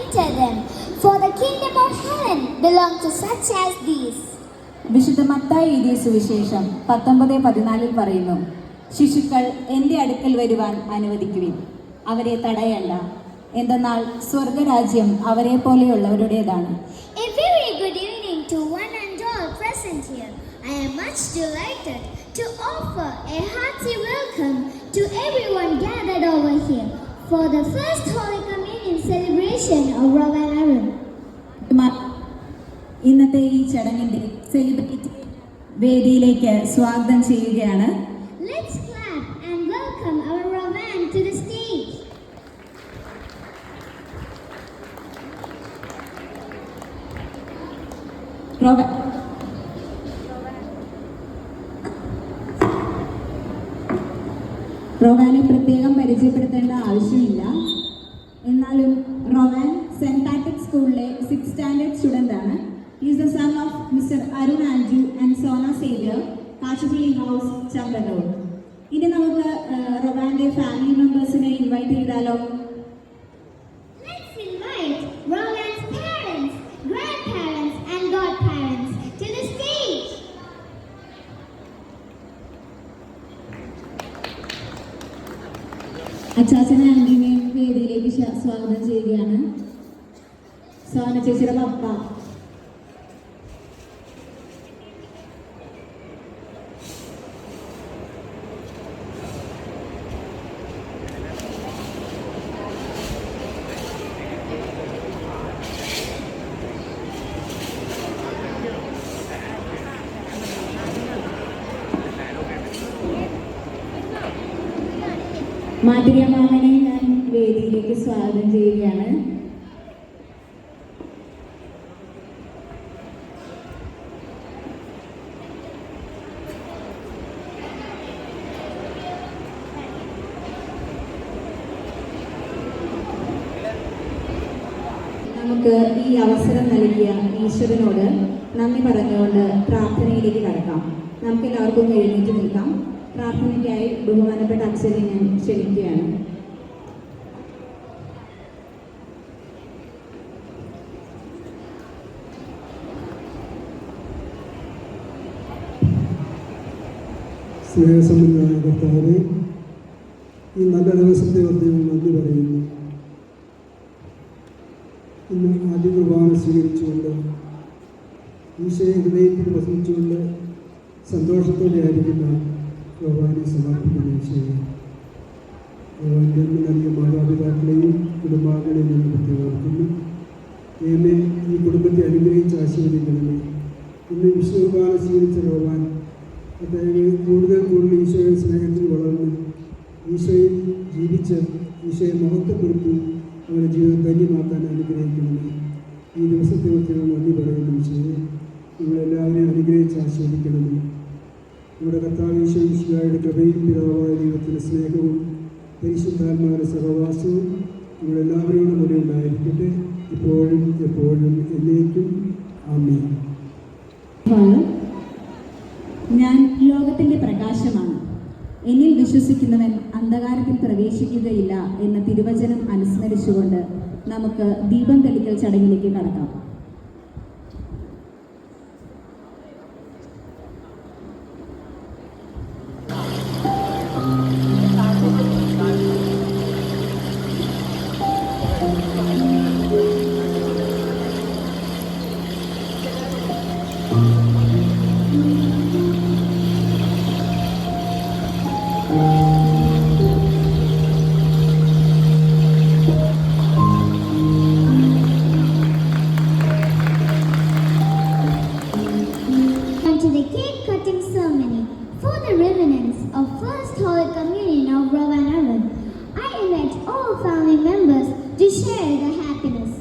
enter them, for the kingdom of heaven belongs to such as these. വിശുദ്ധ മത്തായി എഴുതിയ സുവിശേഷം 19:14 പറയുന്നു, ശിശുക്കൾ എൻ്റെ അടുക്കൽ വരുവാൻ അനുവദിക്കുവിൻ, അവരെ തടയണ്ട, എന്തെന്നാൽ സ്വർഗരാജ്യം അവരെ പോലെയുള്ളവരുടേതാണ്. A very good evening to one and all present here. I am much delighted to offer a hearty welcome to everyone gathered over here for the first Holy Communion celebration of Rowan Arun. ഇന്നത്തെ ഈ ചടങ്ങിന്റെ celebrity വേദിയിലേക്ക് സ്വാഗതം ചെയ്യുകയാണ്. Let's clap and welcome our Rowan to the stage. റോവാനെ പ്രത്യേകം പരിചയപ്പെടുത്തേണ്ട ആവശ്യമില്ല. എന്നാലും റോവാൻ saint Patrick സ്കൂളിലെ 6th സ്റ്റാൻഡേർഡ് സ്റ്റുഡൻ്റ് ആണ്. He is the son of Mr. Arun Anju and Sona Savior, Kachupally house, Chambannoor. ഇനി നമുക്ക് റോവാന്റെ ഫാമിലി മെമ്പേഴ്സിനെ ഇൻവൈറ്റ് ചെയ്താലോ? Let's invite Rowan's parents, grandparents and godparents to the stage. അച്ചാച്ചനെ ആന്റിനെയും വേദിയിലേക്ക് സ്വാഗതം ചെയ്യുകയാണ്. സോന ചേച്ചിയുടെ പപ്പ, മാതിരിയ മാമനെ ഞാൻ വേദിയിലേക്ക് സ്വാഗതം ചെയ്യുകയാണ്. നമുക്ക് ഈ അവസരം നൽകിയ ഈശ്വരനോട് നന്ദി പറഞ്ഞുകൊണ്ട് പ്രാർത്ഥനയിലേക്ക് കടക്കാം. നമുക്ക് എല്ലാവർക്കും എഴുന്നേറ്റ് നിൽക്കാം. പ്രാർത്ഥനയ്ക്കായി ബഹുമാനപ്പെട്ട അച്ഛനെ ഞാൻ ക്ഷണിക്കുകയാണ്. സ്നേഹസമ്പന്നനായ കർത്താവേ, ഈ നല്ല ദിവസത്തെ ഓർത്ത് നന്ദി പറയുന്നു. ഇന്ന് ആദ്യ കുർബാന സ്വീകരിച്ചുകൊണ്ട് ഈശോയെ ഹൃദയത്തിൽ വസിച്ചുകൊണ്ട് സന്തോഷത്തോടെ ആയിരിക്കുന്ന റോവാനെ സമർപ്പിക്കുന്ന ഈശോയെ, റോവാൻ്റെ നൽകിയ മാതാപിതാക്കളെയും കുടുംബാംഗങ്ങളെയും ഞാൻ പ്രത്യേകം ഓർക്കുന്നു. എന്നെ ഈ കുടുംബത്തെ അനുഗ്രഹിച്ച് ആശീർവദിക്കണമേ. ഇന്ന് വിശുദ്ധ കുർബാന സ്വീകരിച്ച റോവാൻ അദ്ദേഹം കൂടുതൽ ഈശോയുടെ സ്നേഹത്തിൽ വളർന്ന് ഈശോയിൽ ജീവിച്ച് ഈശോയെ മഹത്വപ്പെടുത്തി അവരുടെ ജീവിതം ധന്യമാക്കാൻ അനുഗ്രഹിക്കണമേ. ഈ ദിവസത്തെ കുറിച്ച് നന്ദി പറയുന്നു ഈശോയെ. നിങ്ങളെല്ലാവരെയും അനുഗ്രഹിച്ച് ആസ്വദിക്കണമേ. നമ്മുടെ കർത്താവ് ഈശോയുടെ കൃപയും പിതാവായ ദൈവത്തിൻ്റെ സ്നേഹവും പരിശുദ്ധാത്മാവിൻ്റെ സഹവാസവും നിങ്ങളെല്ലാവരോടും കൂടെ ഉണ്ടായിരിക്കട്ടെ, ഇപ്പോഴും എപ്പോഴും എന്നേക്കും. ആമേൻ. ഞാൻ ലോകത്തിൻ്റെ പ്രകാശമാണ്, എന്നിൽ വിശ്വസിക്കുന്നവൻ അന്ധകാരത്തിൽ പ്രവേശിക്കുകയില്ല എന്ന തിരുവചനം അനുസ്മരിച്ചുകൊണ്ട് നമുക്ക് ദീപം തെളിക്കൽ ചടങ്ങിലേക്ക് കടക്കാം. To the cake cutting ceremony for the remnants of First Holy Communion of Rowan Arun, I invite all family members to share the happiness.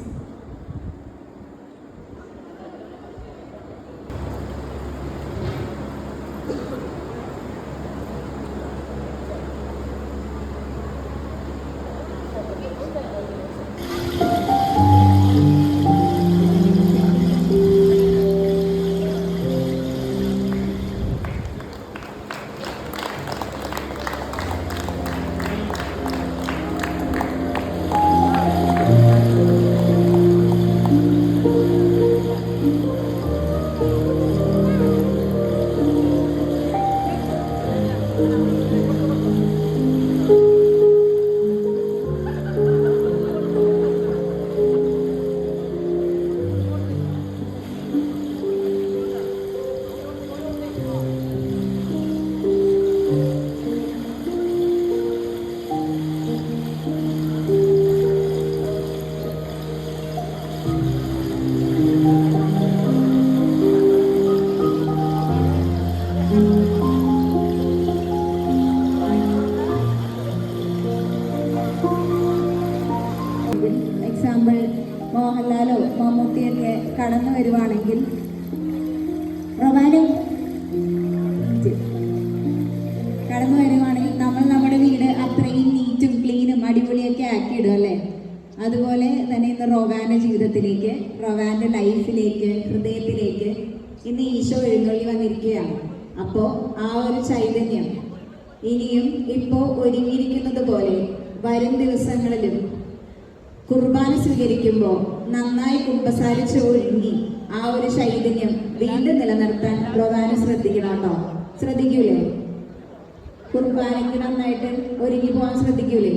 മോഹൻലാലോ മമ്മൂട്ടിയൊക്കെ കടന്നു വരുവാണെങ്കിൽ റൊവാനും കടന്നു വരുവാണെങ്കിൽ നമ്മൾ നമ്മുടെ വീട് അത്രയും നീറ്റും ക്ലീനും അടിപൊളിയൊക്കെ ആക്കിയിടും അല്ലേ? അതുപോലെ തന്നെ ഇന്ന് റൊവാൻ്റെ ജീവിതത്തിലേക്ക്, റൊവാൻ്റെ ലൈഫിലേക്ക്, ഹൃദയത്തിലേക്ക് ഇന്ന് ഈശോ എഴുന്നള്ളി വന്നിരിക്കുകയാണ്. അപ്പോൾ ആ ഒരു ചൈതന്യം ഇനിയും ഇപ്പോൾ ഒരുങ്ങിയിരിക്കുന്നത് പോലെ വരും ദിവസങ്ങളിലും കുർബാന സ്വീകരിക്കുമ്പോൾ നന്നായി കുമ്പസാരിച്ച് ഒരുങ്ങി ആ ഒരു ചൈതന്യം വീണ്ടും നിലനിർത്താൻ റൊവാന് ശ്രദ്ധിക്കണം കേട്ടോ. ശ്രദ്ധിക്കൂലേ? കുർബാനയ്ക്ക് നന്നായിട്ട് ഒരുങ്ങി പോകാൻ ശ്രദ്ധിക്കൂലേ?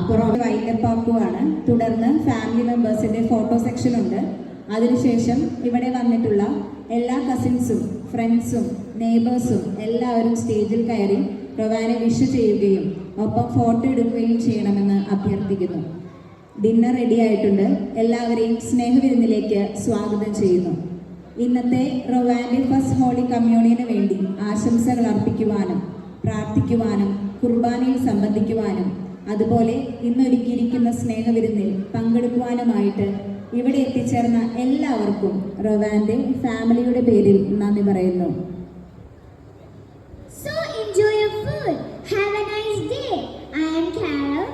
അപ്പോൾ വൈൻഡപ്പ് ആക്കുവാണ്. തുടർന്ന് ഫാമിലി മെമ്പേഴ്സിൻ്റെ ഫോട്ടോ സെക്ഷൻ ഉണ്ട്. അതിനുശേഷം ഇവിടെ വന്നിട്ടുള്ള എല്ലാ കസിൻസും ഫ്രണ്ട്സും നെയ്ബേഴ്സും എല്ലാവരും സ്റ്റേജിൽ കയറി റൊവാനെ വിഷ് ചെയ്യുകയും ഒപ്പം ഫോട്ടോ എടുക്കുകയും ചെയ്യണമെന്ന് അഭ്യർത്ഥിക്കുന്നു. ഡിന്നർ റെഡി ആയിട്ടുണ്ട്. എല്ലാവരെയും സ്നേഹവിരുന്നിലേക്ക് സ്വാഗതം ചെയ്യുന്നു. ഇന്നത്തെ റൊവാൻ്റെ ഫസ്റ്റ് ഹോളി കമ്മ്യൂണിയന് വേണ്ടി ആശംസകൾ അർപ്പിക്കുവാനും പ്രാർത്ഥിക്കുവാനും കുർബാനയിൽ സംബന്ധിക്കുവാനും അതുപോലെ ഇന്നൊരുക്കിയിരിക്കുന്ന സ്നേഹവിരുന്നിൽ പങ്കെടുക്കുവാനുമായിട്ട് ഇവിടെ എത്തിച്ചേർന്ന എല്ലാവർക്കും റൊവാൻ്റെ ഫാമിലിയുടെ പേരിൽ നന്ദി പറയുന്നു. So enjoy your food. Have a nice day. I am Carol.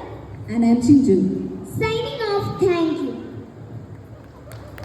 And I am Chinju. Signing